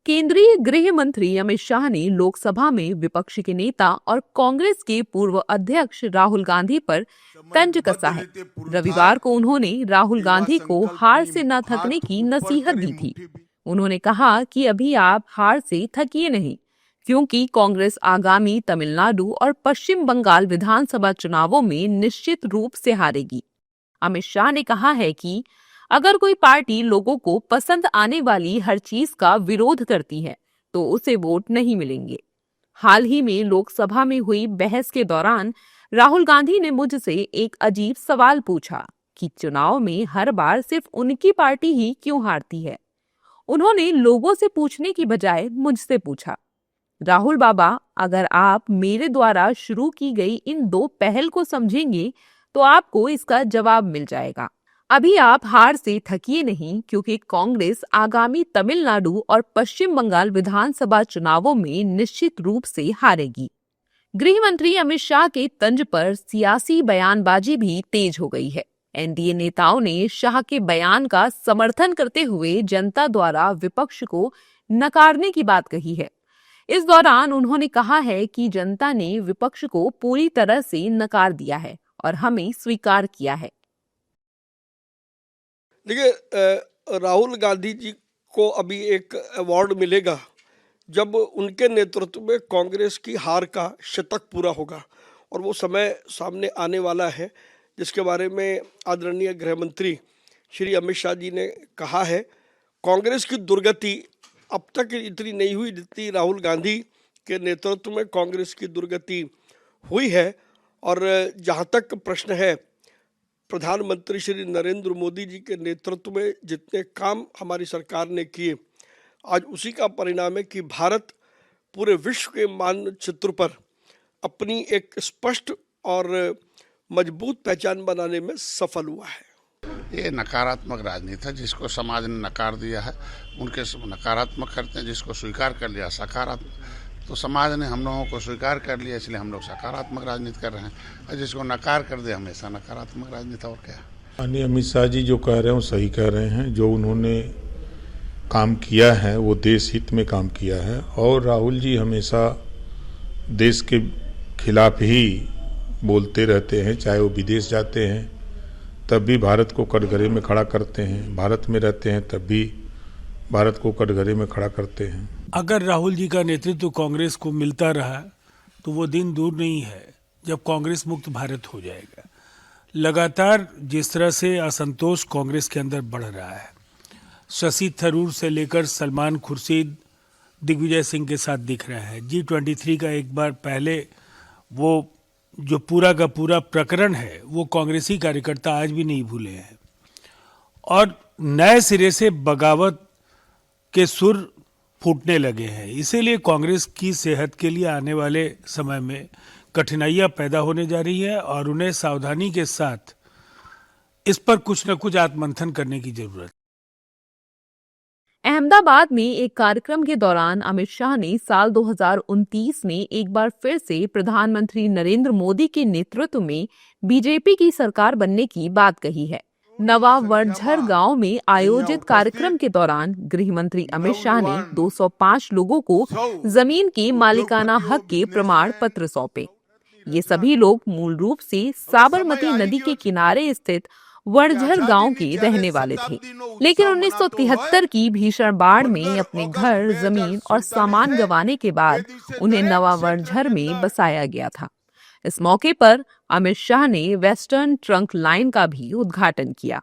केंद्रीय गृह मंत्री अमित शाह ने लोकसभा में विपक्ष के नेता और कांग्रेस के पूर्व अध्यक्ष राहुल गांधी पर तंज कसा है। रविवार को उन्होंने राहुल गांधी को हार से न थकने की नसीहत दी थी। उन्होंने कहा कि अभी आप हार से थकिए नहीं, क्योंकि कांग्रेस आगामी तमिलनाडु और पश्चिम बंगाल विधानसभा चुनावों में निश्चित रूप से हारेगी। अमित शाह ने कहा है कि अगर कोई पार्टी लोगों को पसंद आने वाली हर चीज का विरोध करती है तो उसे वोट नहीं मिलेंगे। हाल ही में लोकसभा में हुई बहस के दौरान राहुल गांधी ने मुझसे एक अजीब सवाल पूछा कि चुनाव में हर बार सिर्फ उनकी पार्टी ही क्यों हारती है। उन्होंने लोगों से पूछने की बजाय मुझसे पूछा, राहुल बाबा, अगर आप मेरे द्वारा शुरू की गई इन 2 पहल को समझेंगे तो आपको इसका जवाब मिल जाएगा। अभी आप हार से थकिए नहीं, क्योंकि कांग्रेस आगामी तमिलनाडु और पश्चिम बंगाल विधानसभा चुनावों में निश्चित रूप से हारेगी। गृह मंत्री अमित शाह के तंज पर सियासी बयानबाजी भी तेज हो गई है। एनडीए नेताओं ने शाह के बयान का समर्थन करते हुए जनता द्वारा विपक्ष को नकारने की बात कही है। इस दौरान उन्होंने कहा है कि जनता ने विपक्ष को पूरी तरह से नकार दिया है और हमें स्वीकार किया है। देखिए, राहुल गांधी जी को अभी एक अवार्ड मिलेगा जब उनके नेतृत्व में कांग्रेस की हार का शतक पूरा होगा, और वो समय सामने आने वाला है जिसके बारे में आदरणीय गृह मंत्री श्री अमित शाह जी ने कहा है। कांग्रेस की दुर्गति अब तक इतनी नहीं हुई जितनी राहुल गांधी के नेतृत्व में कांग्रेस की दुर्गति हुई है। और जहाँ तक प्रश्न है, प्रधानमंत्री श्री नरेंद्र मोदी जी के नेतृत्व में जितने काम हमारी सरकार ने किए, आज उसी का परिणाम है कि भारत पूरे विश्व के मानचित्र पर अपनी एक स्पष्ट और मजबूत पहचान बनाने में सफल हुआ है। ये नकारात्मक राजनीति है जिसको समाज ने नकार दिया है। उनके नकारात्मक करते हैं, जिसको स्वीकार कर लिया सकारात्मक, तो समाज ने हम लोगों को स्वीकार कर लिया, इसलिए हम लोग सकारात्मक राजनीति कर रहे हैं। और जिसको नकार कर दिया हमेशा नकारात्मक राजनीति। और क्या माननीय अमित शाह जी जो कह रहे हैं वो सही कह रहे हैं। जो उन्होंने काम किया है वो देश हित में काम किया है, और राहुल जी हमेशा देश के खिलाफ ही बोलते रहते हैं। चाहे वो विदेश जाते हैं तब भी भारत को कटघरे में खड़ा करते हैं, भारत में रहते हैं तब भी भारत को कटघरे में खड़ा करते हैं। अगर राहुल जी का नेतृत्व कांग्रेस को मिलता रहा तो वो दिन दूर नहीं है जब कांग्रेस मुक्त भारत हो जाएगा। लगातार जिस तरह से असंतोष कांग्रेस के अंदर बढ़ रहा है, शशि थरूर से लेकर सलमान खुर्शीद दिग्विजय सिंह के साथ दिख रहा है। G23 का एक बार पहले वो जो पूरा का पूरा प्रकरण है वो कांग्रेसी कार्यकर्ता आज भी नहीं भूले हैं, और नए सिरे से बगावत के सुर फूटने लगे हैं। इसीलिए कांग्रेस की सेहत के लिए आने वाले समय में कठिनाइयां पैदा होने जा रही है, और उन्हें सावधानी के साथ इस पर कुछ न कुछ आत्ममंथन करने की जरूरत है। अहमदाबाद में एक कार्यक्रम के दौरान अमित शाह ने साल 2029 में एक बार फिर से प्रधानमंत्री नरेंद्र मोदी के नेतृत्व में बीजेपी की सरकार बनने की बात कही है। नवा वर्झर गांव में आयोजित कार्यक्रम के दौरान गृह मंत्री अमित शाह ने 205 लोगों को जमीन के मालिकाना हक के प्रमाण पत्र सौंपे। ये सभी लोग मूल रूप से साबरमती नदी के किनारे स्थित वर्झर गांव के रहने वाले थे, लेकिन 1973 की भीषण बाढ़ में अपने घर, जमीन और सामान गंवाने के बाद उन्हें नवा वर्झर में बसाया गया था। इस मौके पर अमित शाह ने वेस्टर्न ट्रंक लाइन का भी उद्घाटन किया।